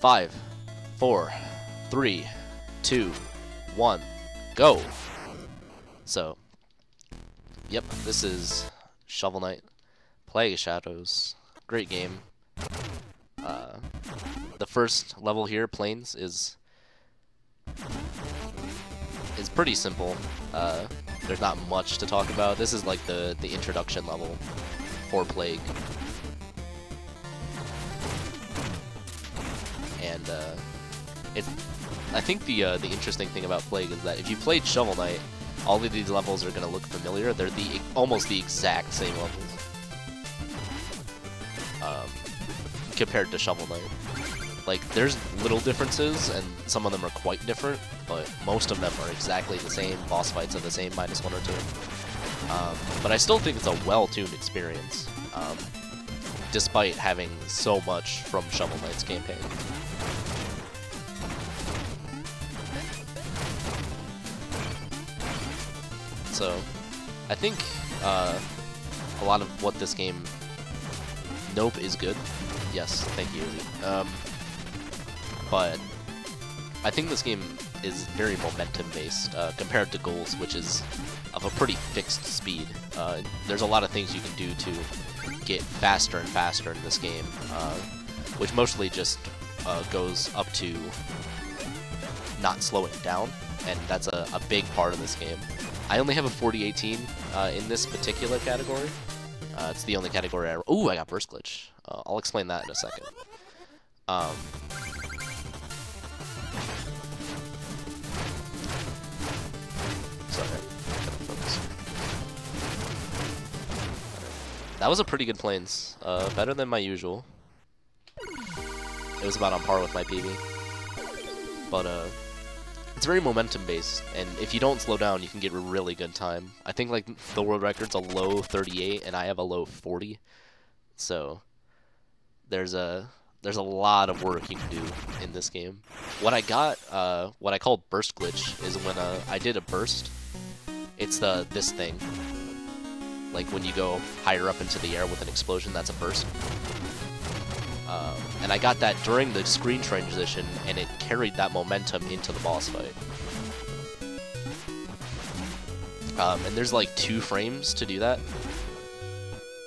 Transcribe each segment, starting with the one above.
5, 4, 3, 2, 1, go. So, yep, this is Shovel Knight, Plague of Shadows. Great game. The first level here, Plains, is pretty simple. There's not much to talk about. This is like the introduction level for Plague. And I think the interesting thing about Plague is that if you played Shovel Knight, all of these levels are going to look familiar. They're almost the exact same levels compared to Shovel Knight. Like, there's little differences, and some of them are quite different, but most of them are exactly the same. Boss fights are the same, minus 1 or 2. But I still think it's a well-tuned experience, despite having so much from Shovel Knight's campaign. So, I think a lot of what this game... Nope is good. Yes, thank you. But I think this game is very momentum-based compared to Goals, which is of a pretty fixed speed. There's a lot of things you can do to get faster and faster in this game, which mostly just goes up to not slowing down, and that's a big part of this game. I only have a 4018 in this particular category. It's the only category I... Ooh, I got Burst Glitch. I'll explain that in a second. Sorry, gotta focus. That was a pretty good Plains. Better than my usual. It was about on par with my PB. But, it's very momentum-based, and if you don't slow down, you can get a really good time. I think, like, the world record's a low 38, and I have a low 40. So, there's a lot of work you can do in this game. What I got, what I call Burst Glitch, is when I did a burst. It's this thing. Like, when you go higher up into the air with an explosion, that's a burst. And I got that during the screen transition, and it carried that momentum into the boss fight. And there's like 2 frames to do that,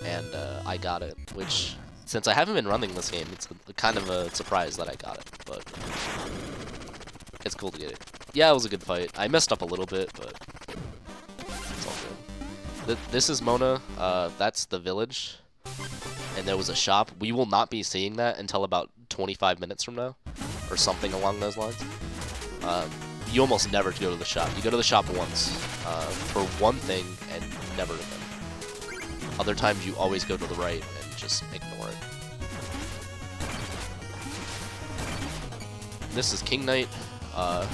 and I got it, which, since I haven't been running this game, it's kind of a surprise that I got it, but it's cool to get it. Yeah, it was a good fight. I messed up a little bit, but it's all good. This is Mona, that's the village. And there was a shop. We will not be seeing that until about 25 minutes from now, or something along those lines. You almost never go to the shop. You go to the shop once, for one thing, and never again. Other times you always go to the right and just ignore it. This is King Knight. A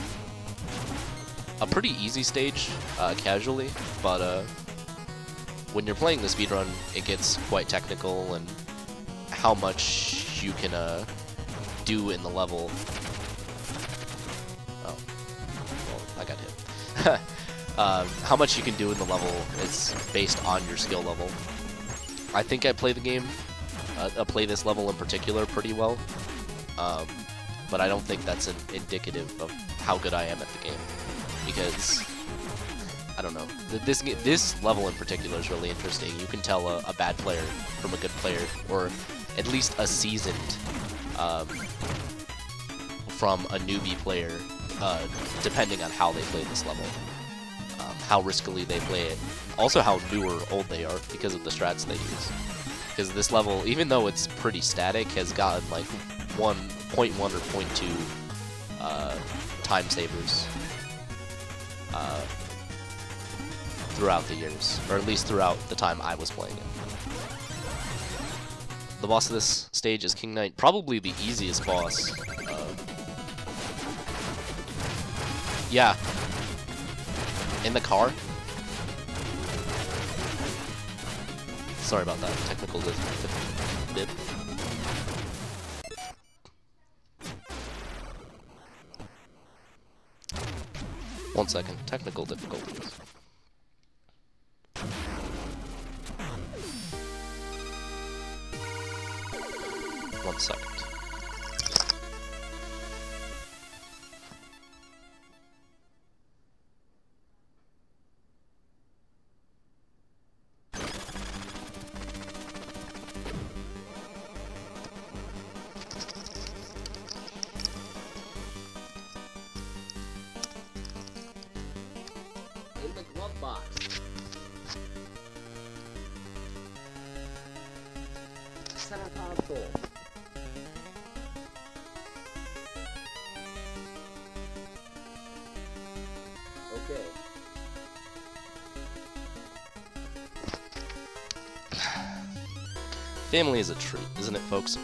pretty easy stage, casually, but when you're playing the speedrun, it gets quite technical, and how much you can do in the level. Oh, well, I got hit. How much you can do in the level is based on your skill level. I think I play the game, play this level in particular pretty well, but I don't think that's indicative of how good I am at the game, because I don't know. This level in particular is really interesting. You can tell a bad player from a good player, or at least a seasoned from a newbie player, depending on how they play this level, how riskily they play it, also how new or old they are because of the strats they use. Because this level, even though it's pretty static, has gotten like 1.1 or 0.2 time savers throughout the years, or at least throughout the time I was playing it. The boss of this stage is King Knight, probably the easiest boss. Yeah. In the car. Sorry about that, technical bit. 1 second, technical difficulties. One second. Family is a treat, isn't it, folks?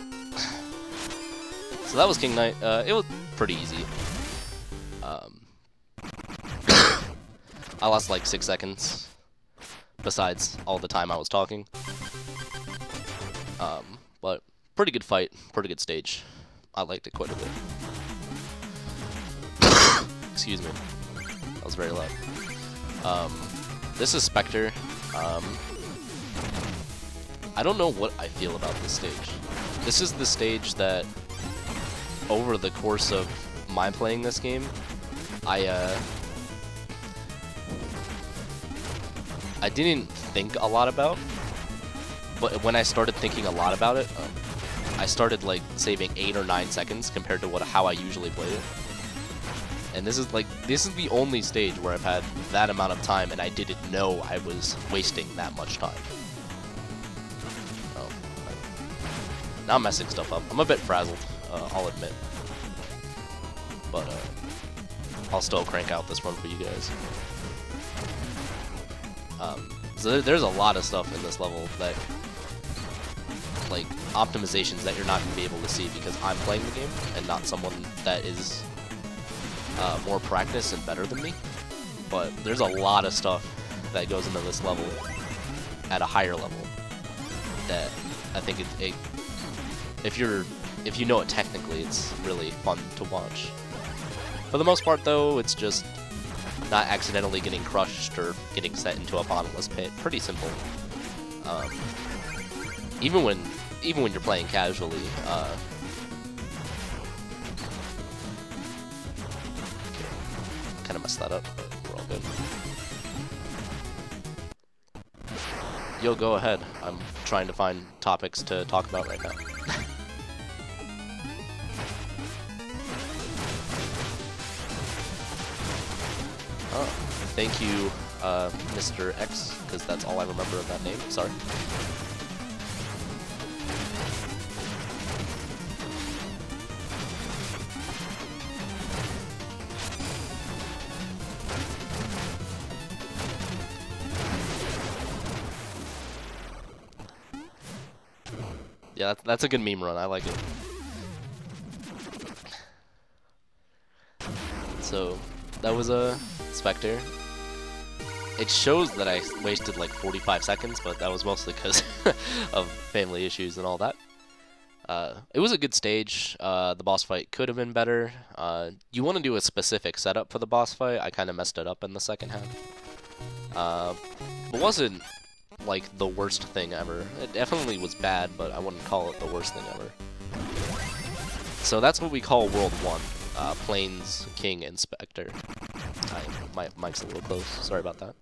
So that was King Knight. It was pretty easy. I lost like 6 seconds, besides all the time I was talking. But pretty good fight, pretty good stage. I liked it quite a bit. Excuse me. That was very loud. This is Spectre. I don't know what I feel about this stage. This is the stage that, over the course of my playing this game, I didn't think a lot about, but when I started thinking a lot about it, I started like saving 8 or 9 seconds compared to how I usually play it. And this is the only stage where I've had that amount of time and I didn't know I was wasting that much time. Oh, now I'm messing stuff up. I'm a bit frazzled, I'll admit. But I'll still crank out this run for you guys. So there's a lot of stuff in this level that, like, optimizations that you're not going to be able to see because I'm playing the game and not someone that is more practiced and better than me. But there's a lot of stuff that goes into this level at a higher level that I think if you know it technically, it's really fun to watch. For the most part, though, it's just not accidentally getting crushed or getting set into a bottomless pit. Pretty simple. Even when you're playing casually. Kind of messed that up, but we're all good. Yo, go ahead. I'm trying to find topics to talk about right now. Oh, thank you, Mr. X, because that's all I remember of that name. Sorry. Yeah, that's a good meme run. I like it. So, that was a Spectre. It shows that I wasted like 45 seconds, but that was mostly because of family issues and all that. It was a good stage. The boss fight could have been better. You want to do a specific setup for the boss fight. I kind of messed it up in the second half. It wasn't like the worst thing ever. It definitely was bad, but I wouldn't call it the worst thing ever. So that's what we call World 1. Plains, King, and Spectre. My mic's a little close, sorry about that.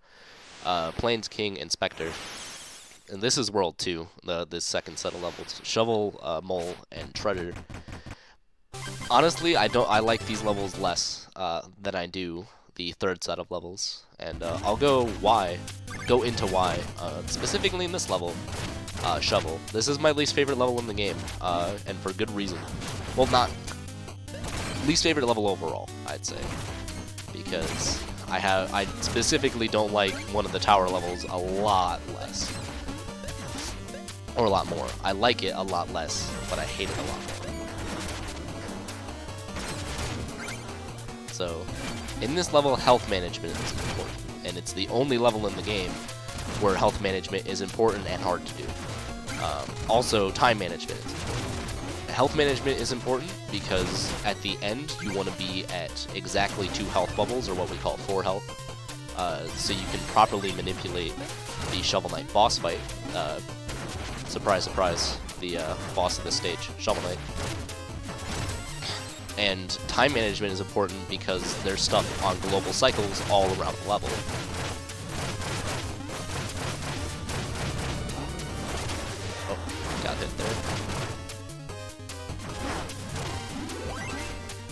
Plains, King, and Spectre. And this is World 2, this second set of levels. Shovel, Mole, and Treader. Honestly, I like these levels less than I do the third set of levels. And I'll go into why, specifically in this level, Shovel. This is my least favorite level in the game, and for good reason. Well, not least favorite level overall, I'd say, because I specifically don't like one of the tower levels a lot less, or a lot more. I like it a lot less, but I hate it a lot more. So, in this level, health management is important, and it's the only level in the game where health management is important and hard to do. Also, time management. Health management is important because at the end you want to be at exactly 2 health bubbles, or what we call 4 health, so you can properly manipulate the Shovel Knight boss fight. Surprise, surprise, the boss of the stage, Shovel Knight. And time management is important because there's stuff on global cycles all around the level. Oh, got hit there.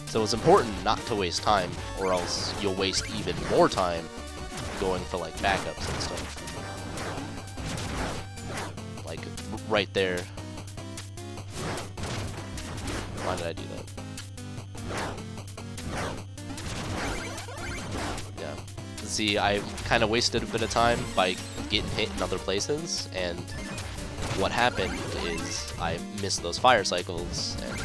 So it's important not to waste time, or else you'll waste even more time going for like backups and stuff. Like right there. Why did I do that? Yeah. See, I kind of wasted a bit of time by getting hit in other places, and what happened is I missed those fire cycles, and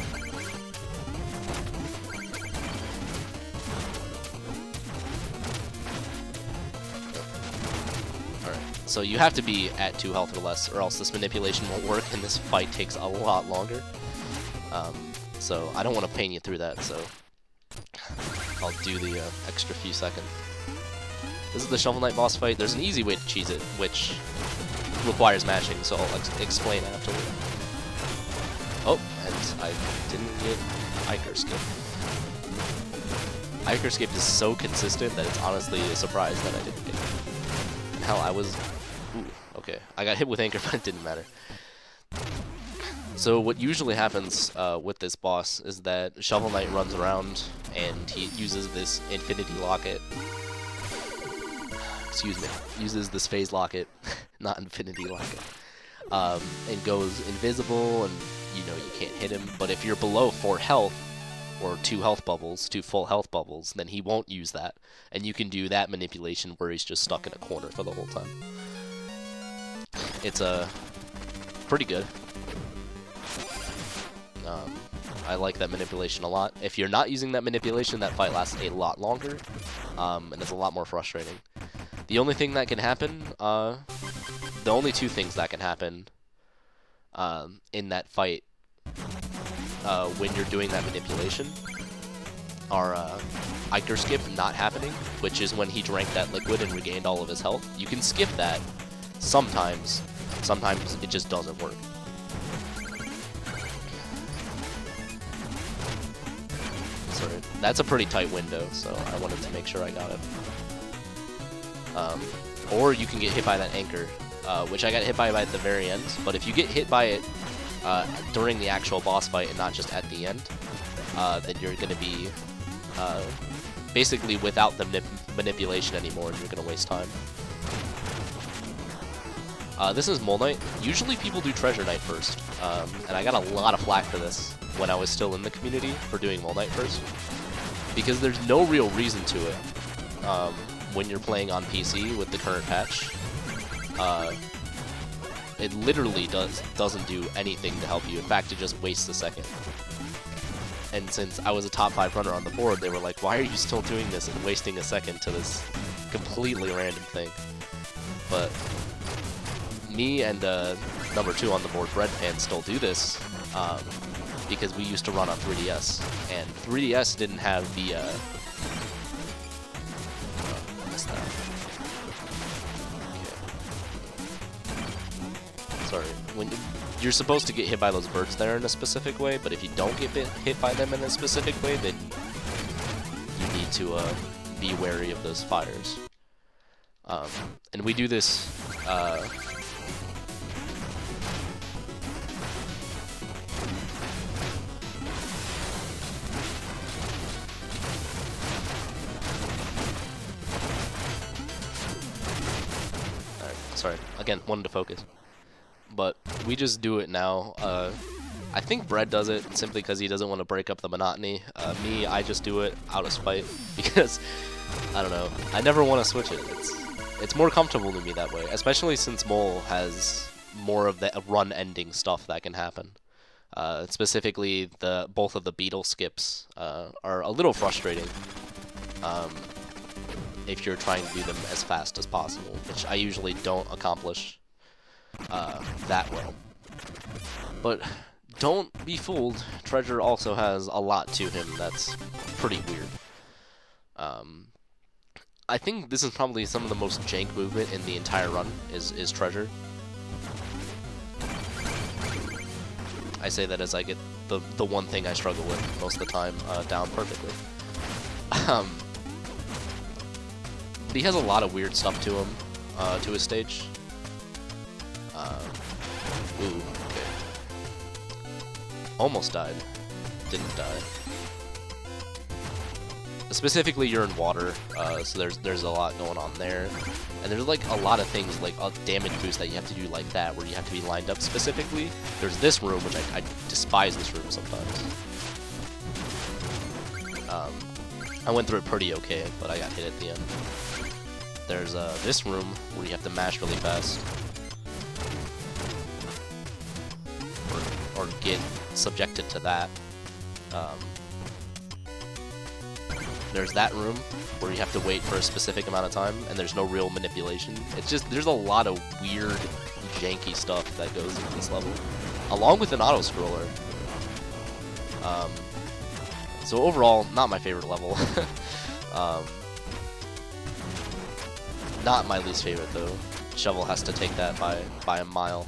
so you have to be at 2 health or less, or else this manipulation won't work, and this fight takes a lot longer. So I don't want to pain you through that, so I'll do the extra few seconds. This is the Shovel Knight boss fight. There's an easy way to cheese it, which requires mashing, so I'll explain afterward. Oh, and I didn't get Iker Skip. Iker Skip is so consistent that it's honestly a surprise that I didn't get it. Hell, I was... Ooh, okay. I got hit with Anchor, but it didn't matter. So what usually happens with this boss is that Shovel Knight runs around and he uses this Infinity Locket. Excuse me. Uses this Phase Locket, not Infinity Locket. And goes invisible, and you know you can't hit him. But if you're below 4 health, or 2 health bubbles, 2 full health bubbles, then he won't use that. And you can do that manipulation where he's just stuck in a corner for the whole time. It's pretty good. I like that manipulation a lot. If you're not using that manipulation, that fight lasts a lot longer, and it's a lot more frustrating. The only thing that can happen, the only 2 things that can happen in that fight when you're doing that manipulation are Iker Skip not happening, which is when he drank that liquid and regained all of his health. You can skip that sometimes. Sometimes it just doesn't work. Sorry, that's a pretty tight window, so I wanted to make sure I got it. Or you can get hit by that anchor, which I got hit by at the very end. But if you get hit by it during the actual boss fight and not just at the end, then you're going to be basically without the manipulation anymore, and you're going to waste time. This is Mole Knight. Usually people do Treasure Knight first, and I got a lot of flack for this when I was still in the community for doing Mole Knight first, because there's no real reason to it when you're playing on PC with the current patch. It literally doesn't do anything to help you. In fact, it just wastes a second. And since I was a top 5 runner on the board, they were like, why are you still doing this and wasting a second to this completely random thing? But me and number 2 on the board, Breadpan, still do this because we used to run on 3DS, and 3DS didn't have the messed that up. Okay. Sorry. When you're supposed to get hit by those birds there in a specific way, but if you don't get hit by them in a specific way, then you need to be wary of those fires. And we do this sorry, again, wanted to focus. But we just do it now. I think Bread does it simply because he doesn't want to break up the monotony. Me, I just do it out of spite because, I don't know, I never want to switch it. It's more comfortable to me that way, especially since Mole has more of the run-ending stuff that can happen. Specifically, both of the beetle skips are a little frustrating if you're trying to do them as fast as possible, which I usually don't accomplish that well. But don't be fooled, Treasure also has a lot to him that's pretty weird. I think this is probably some of the most jank movement in the entire run, is Treasure. I say that as I get the one thing I struggle with most of the time down perfectly. He has a lot of weird stuff to him, to his stage. Ooh, okay. Almost died. Didn't die. Specifically, you're in water, so there's a lot going on there. And there's like a lot of things, like a damage boost that you have to do like that, where you have to be lined up specifically. There's this room, which I despise this room sometimes. I went through it pretty okay, but I got hit at the end. There's this room where you have to mash really fast. or get subjected to that. There's that room where you have to wait for a specific amount of time, and there's no real manipulation. It's just, there's a lot of weird, janky stuff that goes into this level, along with an auto-scroller. So overall, not my favorite level. Not my least favorite, though. Shovel has to take that by a mile.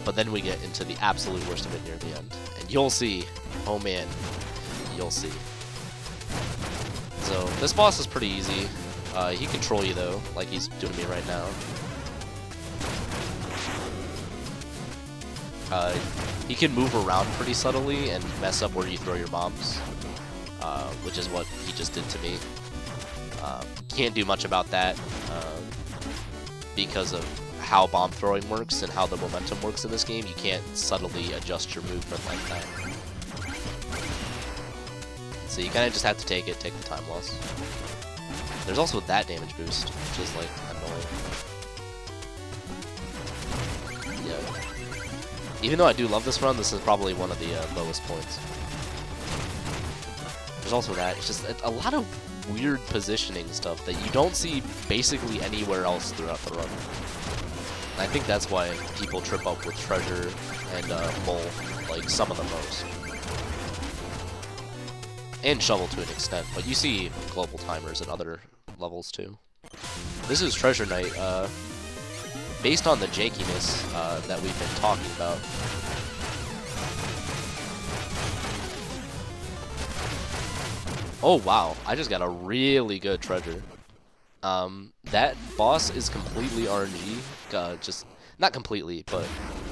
But then we get into the absolute worst of it near the end. And you'll see. Oh man. You'll see. So, this boss is pretty easy. He can troll you, though, like he's doing me right now. He can move around pretty subtly and mess up where you throw your bombs, which is what he just did to me. Can't do much about that because of how bomb throwing works and how the momentum works in this game. You can't subtly adjust your movement like that. So you kind of just have to take the time loss. There's also that damage boost, which is like annoying. Yeah. Even though I do love this run, this is probably one of the lowest points. There's also that. It's just a lot of weird positioning stuff that you don't see basically anywhere else throughout the run. And I think that's why people trip up with Treasure and Mole, like some of the most. And Shovel to an extent, but you see global timers in other levels too. This is Treasure Knight, based on the jankiness that we've been talking about. Oh wow, I just got a really good treasure. That boss is completely RNG, just, not completely, but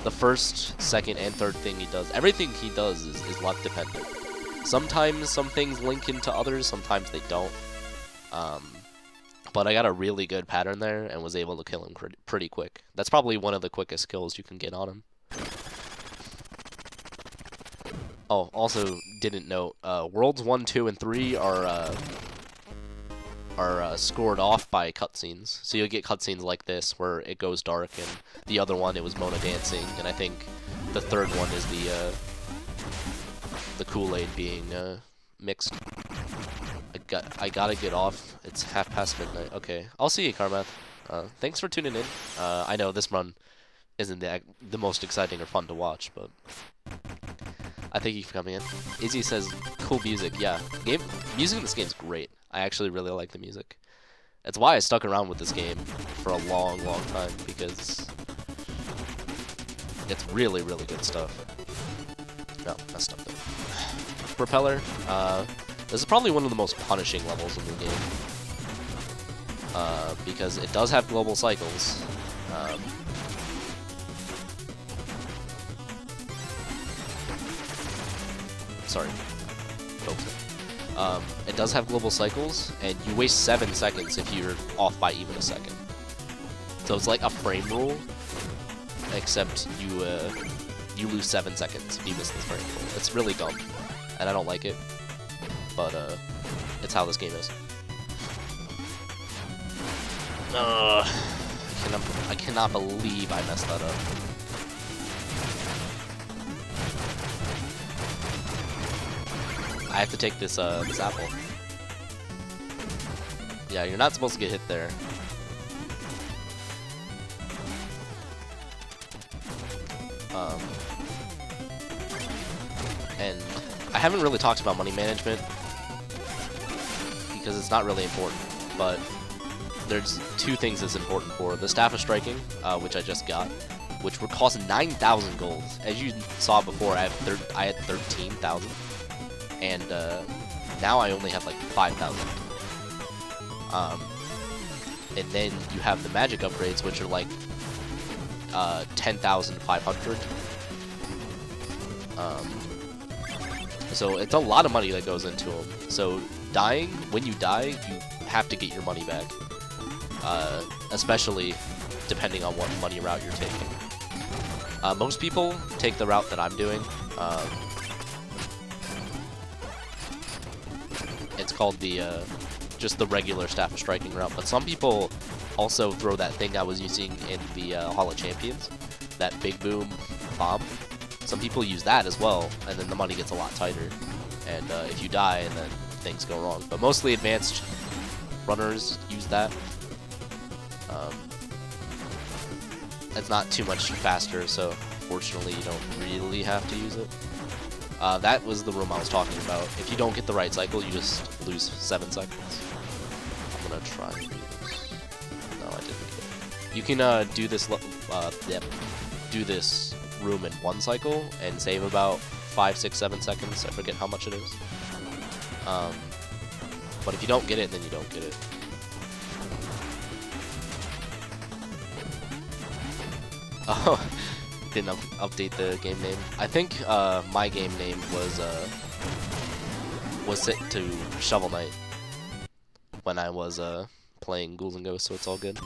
the first, second, and third thing he does, everything he does is luck dependent. Sometimes some things link into others, sometimes they don't. But I got a really good pattern there and was able to kill him pretty quick. That's probably one of the quickest kills you can get on him. Oh, also didn't note, Worlds 1, 2, and 3 are scored off by cutscenes. So you'll get cutscenes like this where it goes dark, and the other one it was Mona dancing, and I think the third one is the Kool-Aid being mixed. I gotta get off. It's midnight. Okay, I'll see you, Carmath. Thanks for tuning in. I know this run isn't the most exciting or fun to watch, but I thank you for coming in. Izzy says, cool music. Yeah, music in this game is great. I actually really like the music. That's why I stuck around with this game for a long, long time, because it's really, really good stuff. No, messed up there. Propeller. This is probably one of the most punishing levels in the game. Because it does have global cycles. Sorry. It does have global cycles, and you waste 7 seconds if you're off by even a second. So it's like a frame rule, except you lose 7 seconds if you miss this frame rule. It's really dumb, and I don't like it, but it's how this game is. I cannot believe I messed that up. I have to take this this apple. Yeah, you're not supposed to get hit there. And I haven't really talked about money management because it's not really important, but there's 2 things that's important for. The Staff of Striking, which I just got, which would cost 9,000 gold. As you saw before, I had 13,000. And now I only have like 5,000. And then you have the magic upgrades, which are like 10,500. So it's a lot of money that goes into them. So dying, when you die, you have to get your money back. Especially depending on what money route you're taking. Most people take the route that I'm doing. It's called the just the regular Staff of Striking route, but some people also throw that thing I was using in the Hall of Champions, that big boom bomb. Some people use that as well, and then the money gets a lot tighter. And if you die, and then things go wrong. But mostly advanced runners use that. It's not too much faster, so fortunately you don't really have to use it. That was the room I was talking about. If you don't get the right cycle, you just lose 7 seconds. I'm gonna try and do this. No, I didn't get it. You can do this. Do this room in 1 cycle and save about 5, 6, 7 seconds. I forget how much it is. But if you don't get it, then you don't get it. Oh, didn't update the game name. I think my game name was set to Shovel Knight when I was playing Ghouls and Ghosts, so it's all good.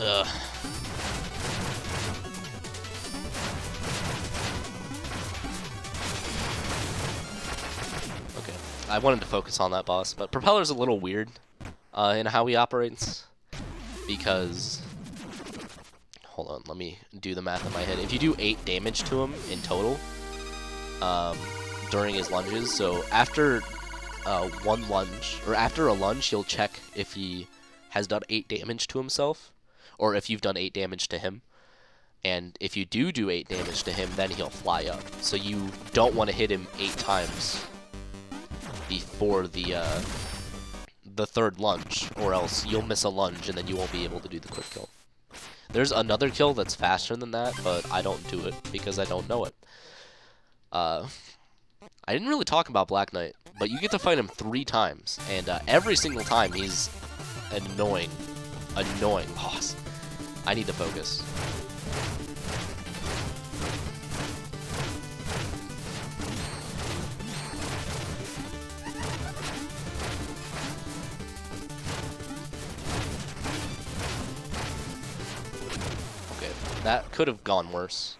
Ugh. Okay, I wanted to focus on that boss, but Propeller's a little weird in how he operates, because, hold on, let me do the math in my head. If you do 8 damage to him in total during his lunges, so after one lunge, or after a lunge, he'll check if he has done 8 damage to himself, or if you've done 8 damage to him. And if you do 8 damage to him, then he'll fly up. So you don't want to hit him 8 times before the 3rd lunge, or else you'll miss a lunge and then you won't be able to do the quick kill. There's another kill that's faster than that, but I don't do it because I don't know it. I didn't really talk about Black Knight, but you get to fight him 3 times, and every single time he's an annoying boss. I need to focus. That could have gone worse,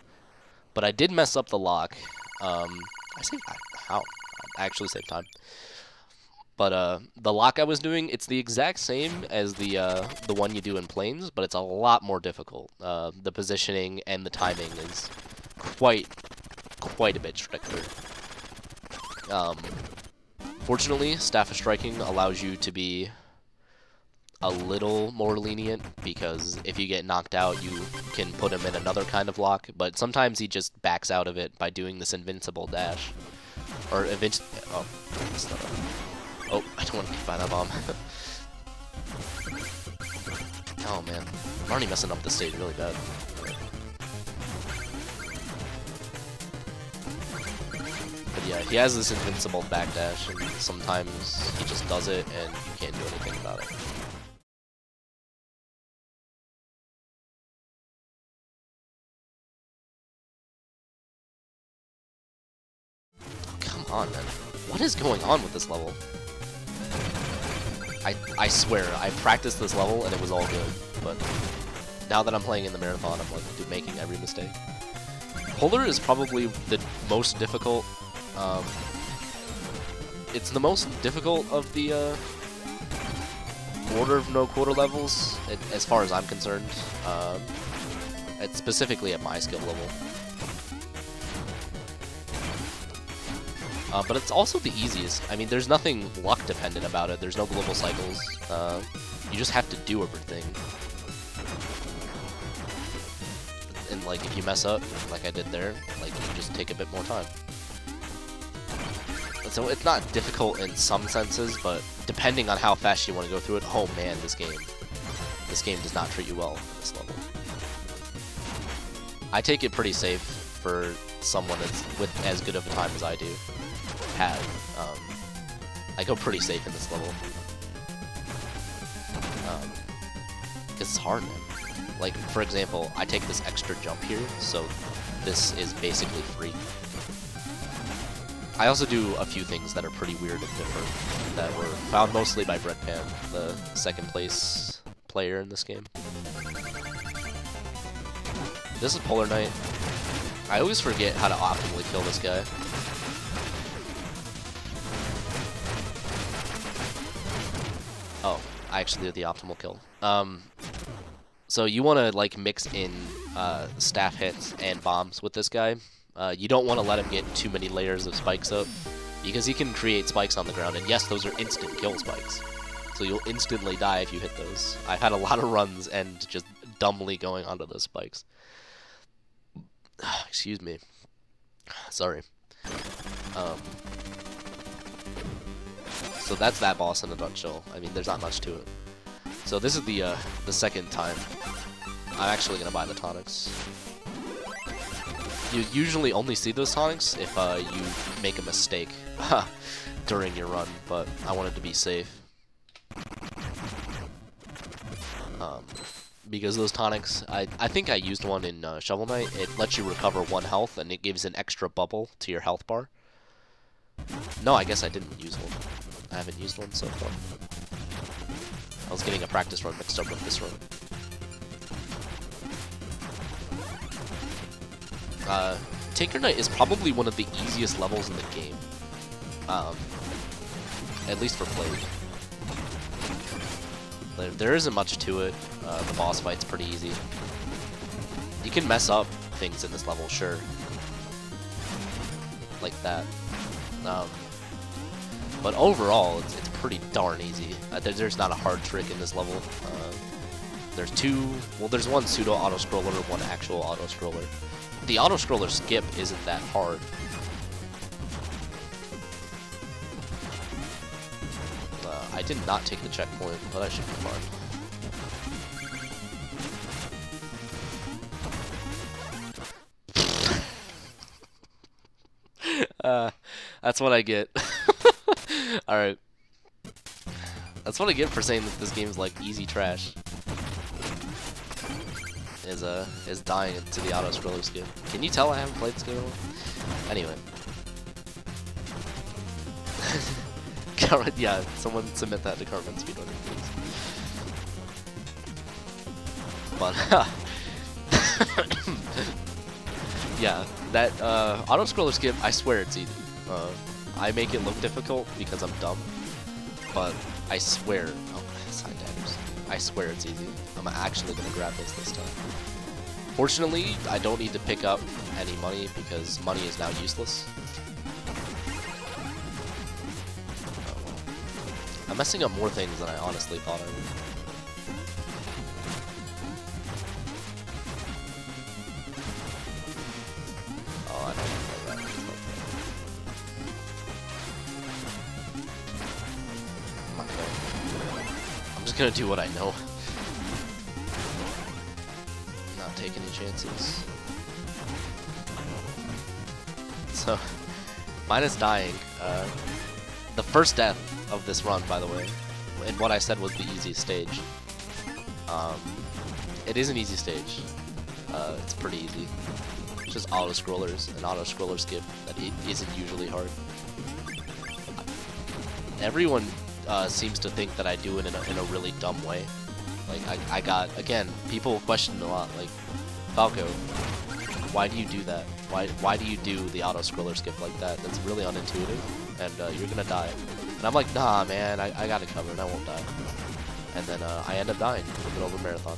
but I did mess up the lock. I actually saved time. But the lock I was doing, it's the exact same as the one you do in Plains, but it's a lot more difficult. The positioning and the timing is quite a bit stricter. Fortunately, Staff of Striking allows you to be a little more lenient, because if you get knocked out, you can put him in another kind of lock, but sometimes he just backs out of it by doing this invincible dash. Or oh, that's not oh, I don't want to get by that bomb. Oh man, I'm already messing up the stage really bad. But yeah, he has this invincible backdash, and sometimes he just does it and you can't do anything about it. On, man. What is going on with this level? I swear, I practiced this level and it was all good, but now that I'm playing in the marathon, I'm like making every mistake. Polar is probably the most difficult. It's the most difficult of the Order of No Quarter levels, as far as I'm concerned. It's specifically at my skill level. But it's also the easiest. I mean, there's nothing luck dependent about it. There's no global cycles. You just have to do everything. And like, if you mess up, like I did there, like you just take a bit more time. And so it's not difficult in some senses, but depending on how fast you want to go through it, oh man, this game does not treat you well at this level. I take it pretty safe for someone that's with as good of a time as I do. I go pretty safe in this level. Because it's hard, man. Like, for example, I take this extra jump here, so this is basically free. I also do a few things that are pretty weird and different that were found mostly by Breadpan, the 2nd place player in this game. This is Polar Knight. I always forget how to optimally kill this guy. Oh, I actually did the optimal kill. So you want to like mix in staff hits and bombs with this guy. You don't want to let him get too many layers of spikes up, because he can create spikes on the ground, and yes, those are instant kill spikes. So you'll instantly die if you hit those. I've had a lot of runs and just dumbly going onto those spikes. Excuse me. Sorry. So that's that boss in a nutshell. I mean, there's not much to it. So this is the second time I'm actually gonna buy the tonics. You usually only see those tonics if you make a mistake during your run, but I wanted to be safe. Because those tonics, I think I used one in Shovel Knight. It lets you recover 1 health, and it gives an extra bubble to your health bar. No, I guess I didn't use one. I haven't used one so far. I was getting a practice run mixed up with this run. Tinker Knight is probably one of the easiest levels in the game. At least for playing. There isn't much to it. The boss fight's pretty easy. You can mess up things in this level, sure. Like that. But overall, it's pretty darn easy. There's not a hard trick in this level. There's there's one pseudo auto-scroller, one actual auto-scroller. The auto-scroller skip isn't that hard. I did not take the checkpoint, but I should be fine. That's what I get. Alright. That's what I get for saying that this game's like easy trash. Is dying to the auto-scroller skip. Can you tell I haven't played this game at all? Anyway. Yeah, someone submit that to Carmen Speedrunner, please. But, yeah, that auto-scroller skip, I swear it's easy. I make it look difficult because I'm dumb, but I swear, oh, side daggers. I swear it's easy. I'm actually gonna grab this time. Fortunately, I don't need to pick up any money because money is now useless. I'm messing up more things than I honestly thought I would. Oh, I don't know that. I'm just gonna do what I know. Not take any chances. So, minus dying. The first death of this run, by the way, and what I said was the easiest stage. It is an easy stage. It's pretty easy. It's just auto-scrollers, an auto-scroller skip that isn't usually hard. Everyone seems to think that I do it in a really dumb way. Like, I got, again, people question a lot, like, Falco, why do you do that? Why do you do the auto-scroller skip like that? That's really unintuitive, and you're gonna die. And I'm like, nah, man, I got it covered, I won't die. And then I end up dying in the middle of a marathon.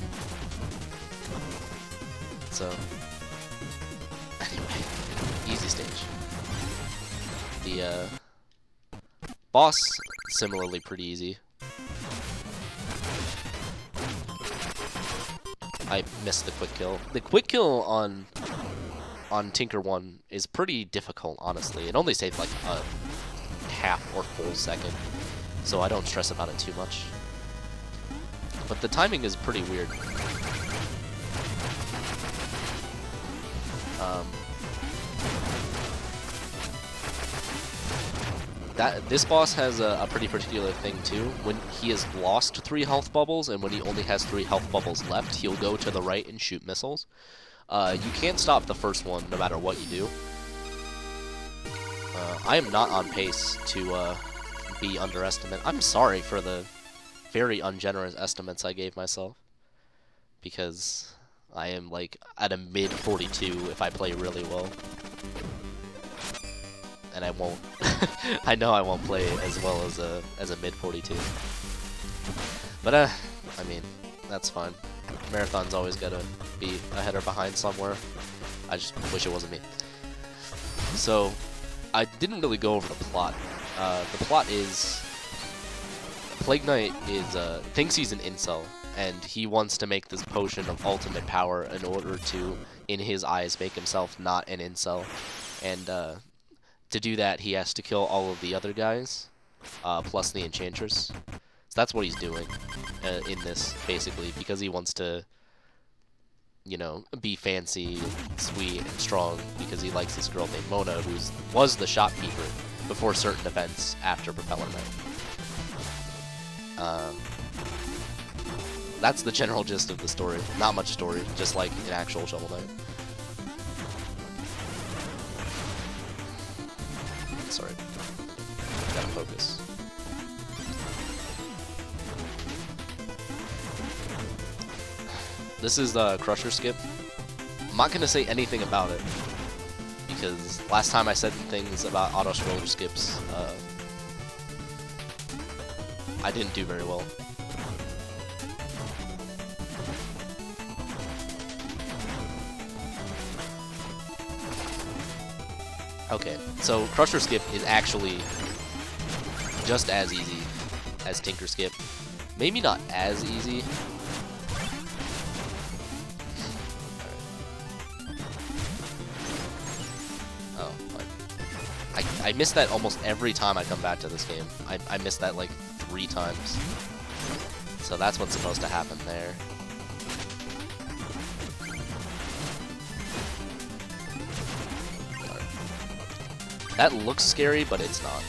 So, anyway, easy stage. The boss, similarly pretty easy. I missed the quick kill. The quick kill on Tinker 1 is pretty difficult, honestly. It only saved like a half or full second, so I don't stress about it too much. But the timing is pretty weird. This boss has a pretty particular thing too. When he has lost 3 health bubbles and when he only has 3 health bubbles left, he'll go to the right and shoot missiles. You can't stop the first one no matter what you do. I am not on pace to be underestimated. I'm sorry for the very ungenerous estimates I gave myself, because I am like at a mid 42 if I play really well. And I won't. I know I won't play as well as a mid 42. But I mean, That's fine. Marathon's always gotta be ahead or behind somewhere. I just wish it wasn't me. So, I didn't really go over the plot. The plot is... Plague Knight is, thinks he's an incel, and he wants to make this potion of ultimate power in order to, in his eyes, make himself not an incel. And, to do that, he has to kill all of the other guys, plus the Enchantress. So that's what he's doing in this, basically, because he wants to, you know, be fancy, sweet, and strong, because he likes this girl named Mona, who was the shopkeeper before certain events after Propeller Knight. That's the general gist of the story. Not much story, just like an actual Shovel Knight. Sorry. Gotta focus. This is the Crusher skip. I'm not gonna say anything about it, because last time I said things about auto-scroller skips, I didn't do very well. Okay, so Crusher skip is actually just as easy as Tinker skip. Maybe not as easy. Oh, I miss that almost every time I come back to this game. I miss that like 3 times. So that's what's supposed to happen there. That looks scary, but it's not.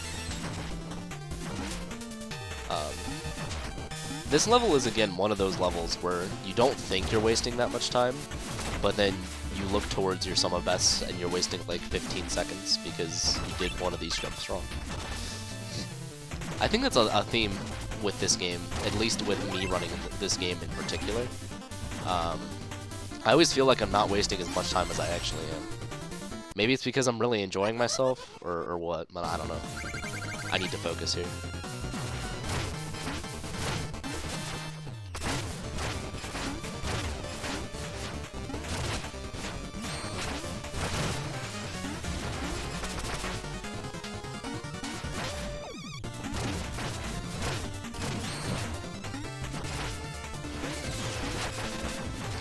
This level is, again, one of those levels where you don't think you're wasting that much time, but then you look towards your sum of bests and you're wasting like 15 seconds because you did one of these jumps wrong. I think that's a theme with this game, at least with me running this game in particular. I always feel like I'm not wasting as much time as I actually am. Maybe it's because I'm really enjoying myself, or what, but I don't know. I need to focus here.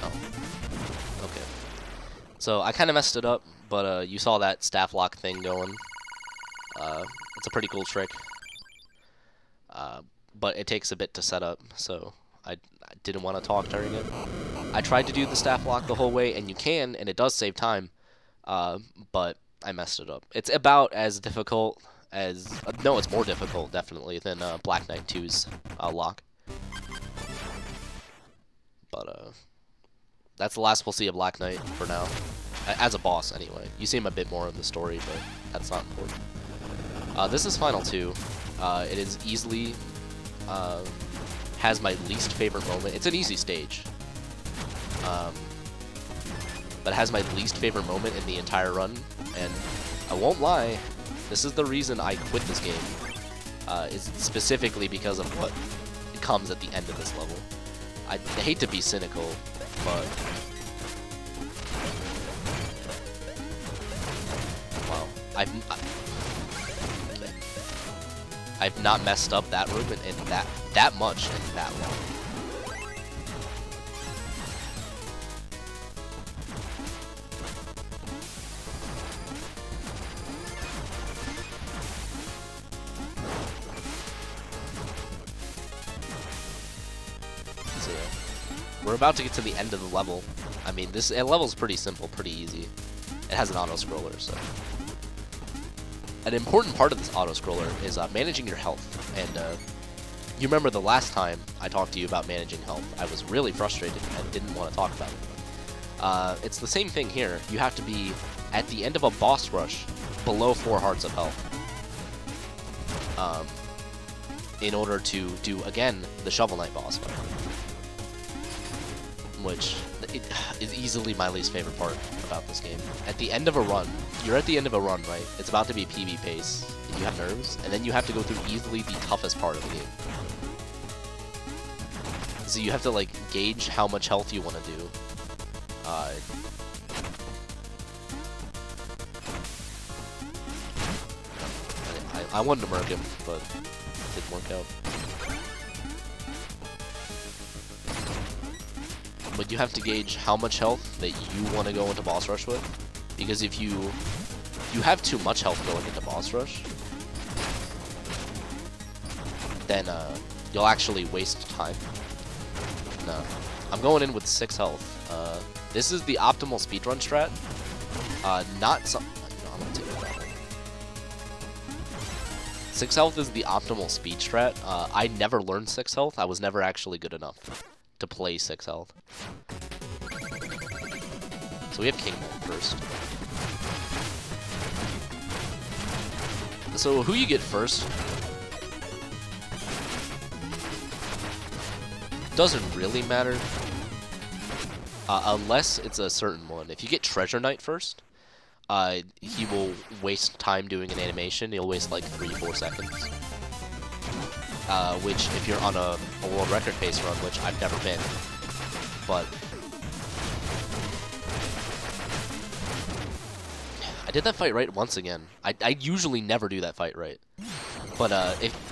Oh. Okay. So I kind of messed it up. But you saw that staff lock thing going. It's a pretty cool trick. But it takes a bit to set up, so I didn't want to talk during it. I tried to do the staff lock the whole way, and you can, and it does save time. But I messed it up. It's about as difficult as... no, it's more difficult, definitely, than Black Knight 2's lock. But that's the last we'll see of Black Knight for now. As a boss, anyway. You see him a bit more in the story, but that's not important. This is Final 2. It is easily... has my least favorite moment. It's an easy stage. But it has my least favorite moment in the entire run. And I won't lie, this is the reason I quit this game. It's specifically because of what comes at the end of this level. I hate to be cynical, but... I've not messed up that room in that much in that long. So yeah, we're about to get to the end of the level. I mean, this level's pretty simple, pretty easy. It has an auto-scroller, so... An important part of this auto-scroller is managing your health, and you remember the last time I talked to you about managing health, I was really frustrated and didn't want to talk about it. It's the same thing here. You have to be, at the end of a boss rush, below 4 hearts of health. In order to do, again, the Shovel Knight boss fight. Which is easily my least favorite part about this game. At the end of a run, you're at the end of a run, right? It's about to be PB pace, and you have nerves, and then you have to go through easily the toughest part of the game. So you have to like gauge how much health you want to do. I wanted to murk him, but it didn't work out. But you have to gauge how much health that you want to go into boss rush with, because if you have too much health going into boss rush, then you'll actually waste time. No, I'm going in with 6 health. This is the optimal speedrun strat. Not some. I'm gonna take it that way. 6 health is the optimal speed strat. I never learned 6 health. I was never actually good enough to play 6 health. So we have King Mode first. So who you get first doesn't really matter, unless it's a certain one. If you get Treasure Knight first, he will waste time doing an animation. He'll waste like 3-4 seconds. Which, if you're on a world record pace run, which I've never been, but I did that fight right once again. I usually never do that fight right. But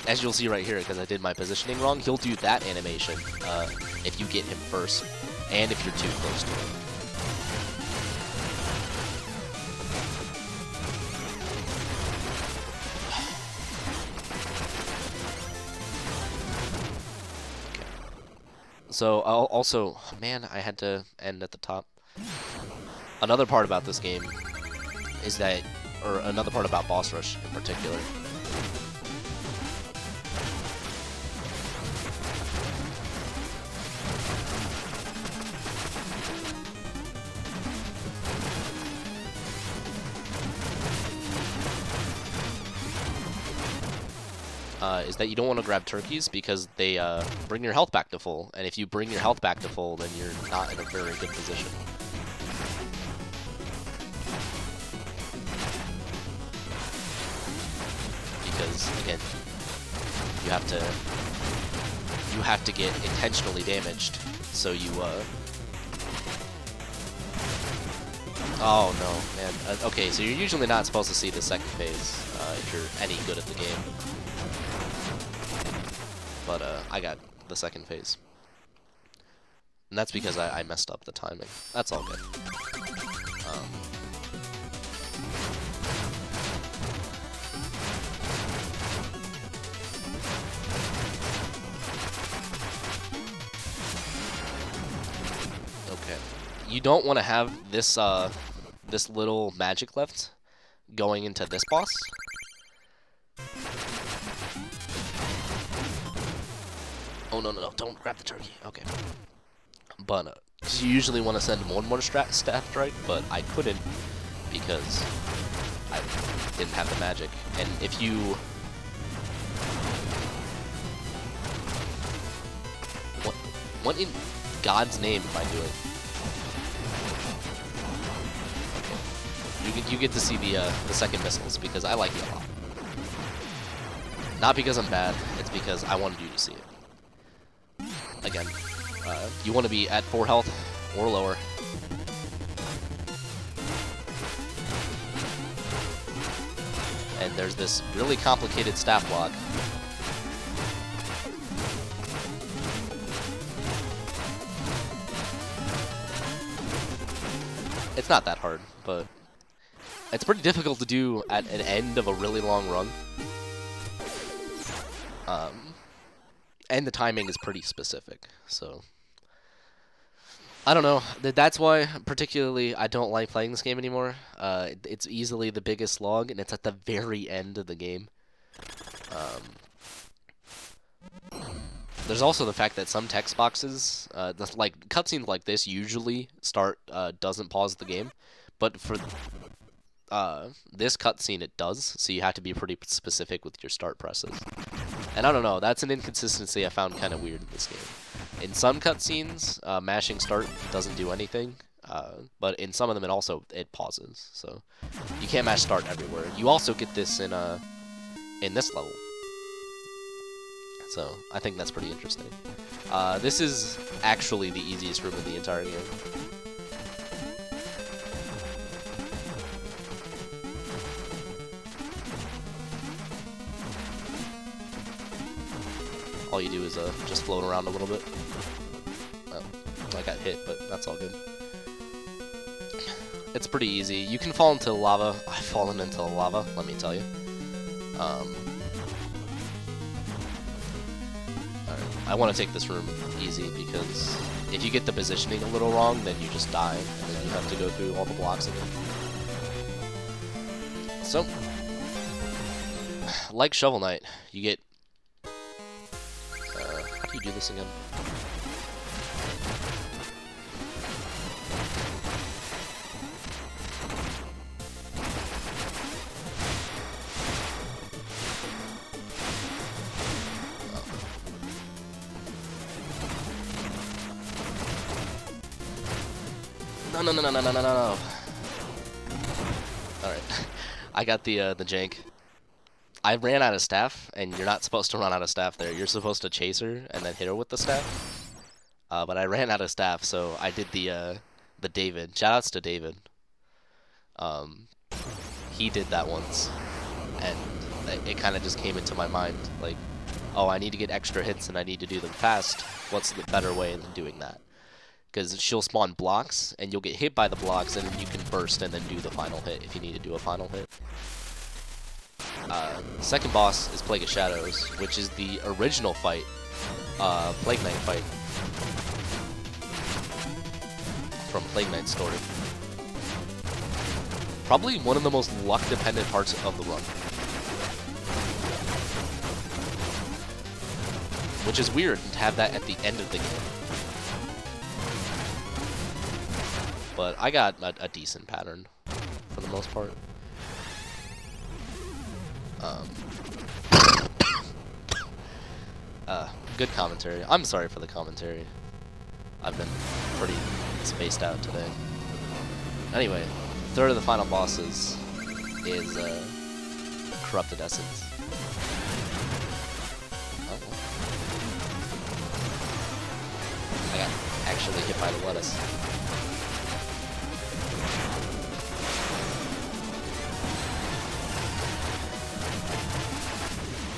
as you'll see right here, because I did my positioning wrong, he'll do that animation if you get him first, and if you're too close to him. So I'll also, man, I had to end at the top. Another part about this game is that, or another part about boss rush in particular, is that you don't want to grab turkeys because they bring your health back to full, and if you bring your health back to full, then you're not in a very good position. Because again, you have to get intentionally damaged, so you oh no, man. Okay, so you're usually not supposed to see the second phase if you're any good at the game. But I got the second phase. And that's because I messed up the timing. That's all good. Okay. You don't want to have this this little magic left going into this boss. Oh, no, don't grab the turkey. Okay. But, you usually want to send one more staff strike, but I couldn't because I didn't have the magic. And if you... What in God's name am I doing? Okay. You get to see the second missiles, because I like it a lot. Not because I'm bad, it's because I wanted you to see it. Again, you want to be at 4 health or lower. And there's this really complicated staff block. It's not that hard, but it's pretty difficult to do at an end of a really long run. And the timing is pretty specific, so I don't know. That's why, particularly, I don't like playing this game anymore. It's easily the biggest slog, and it's at the very end of the game. There's also the fact that some text boxes, like cutscenes like this, usually doesn't pause the game, but for this cutscene it does, so you have to be pretty specific with your start presses. And I don't know, that's an inconsistency I found kind of weird in this game. In some cutscenes, mashing start doesn't do anything, but in some of them it pauses. So you can't mash start everywhere. You also get this in this level. So I think that's pretty interesting. This is actually the easiest room in the entire game. All you do is just float around a little bit. Oh, I got hit, but that's all good. It's pretty easy. You can fall into lava. I've fallen into lava, let me tell you. Alright, I want to take this room easy because if you get the positioning a little wrong, then you just die, and then you have to go through all the blocks again. So, like Shovel Knight, you get... how do you do this again? No. Alright. I got the jank. I ran out of staff, and you're not supposed to run out of staff there. You're supposed to chase her and then hit her with the staff. But I ran out of staff, so I did the David. Shoutouts to David. He did that once, and it kind of just came into my mind, like, oh, I need to get extra hits and I need to do them fast. What's the better way than doing that? Because she'll spawn blocks, and you'll get hit by the blocks, and then you can burst and then do the final hit if you need to do a final hit. Second boss is Plague of Shadows, which is the original fight, Plague Knight fight from Plague Knight's story. Probably one of the most luck-dependent parts of the run. Which is weird to have that at the end of the game. But I got a decent pattern for the most part. Good commentary. I'm sorry for the commentary. I've been pretty spaced out today. Anyway, third of the final bosses is Corrupted Essence. Oh. I got actually hit by the lettuce.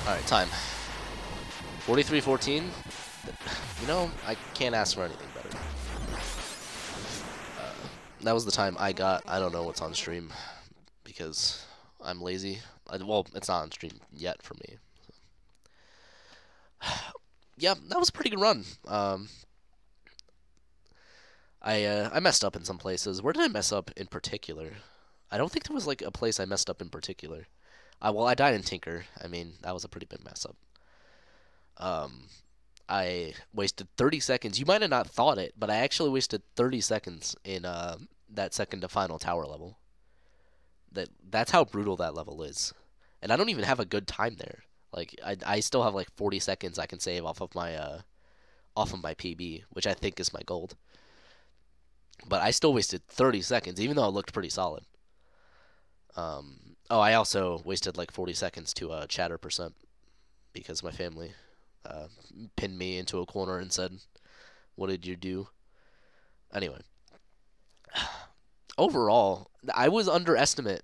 Alright, time. 43-14. You know, I can't ask for anything better. That was the time I got, I don't know what's on stream, because I'm lazy. Well, it's not on stream yet for me. Yeah, that was a pretty good run. I messed up in some places. Where did I mess up in particular? I don't think there was like a place I messed up in particular. Well, I died in Tinker. I mean, that was a pretty big mess up. I wasted 30 seconds. You might have not thought it, but I actually wasted 30 seconds in that second to final tower level. That's how brutal that level is. And I don't even have a good time there. Like I still have like 40 seconds I can save off of my PB, which I think is my gold. But I still wasted 30 seconds, even though it looked pretty solid. Oh, I also wasted like 40 seconds to chatter percent because my family pinned me into a corner and said, "What did you do?" Anyway, overall, I was underestimate.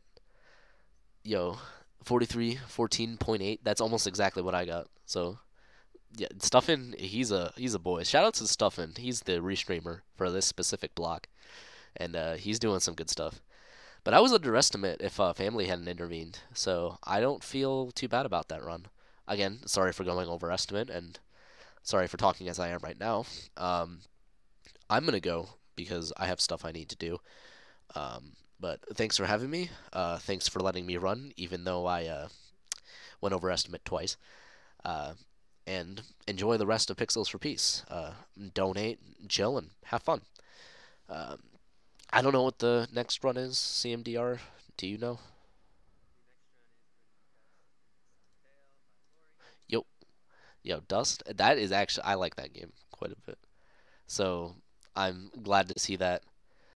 Yo, 43-14.8. That's almost exactly what I got. So, yeah, Stuffin, he's a boy. Shout out to Stuffin. He's the restreamer for this specific block, and he's doing some good stuff. But I was underestimate if family hadn't intervened, so I don't feel too bad about that run. Again, sorry for going overestimate, and sorry for talking as I am right now. I'm going to go because I have stuff I need to do. But thanks for having me. Thanks for letting me run, even though I went overestimate twice. And enjoy the rest of Pixels for Peace. Donate, chill, and have fun. I don't know what the next run is, CMDR. Do you know? Yo, Dust. That is actually, I like that game quite a bit. So I'm glad to see that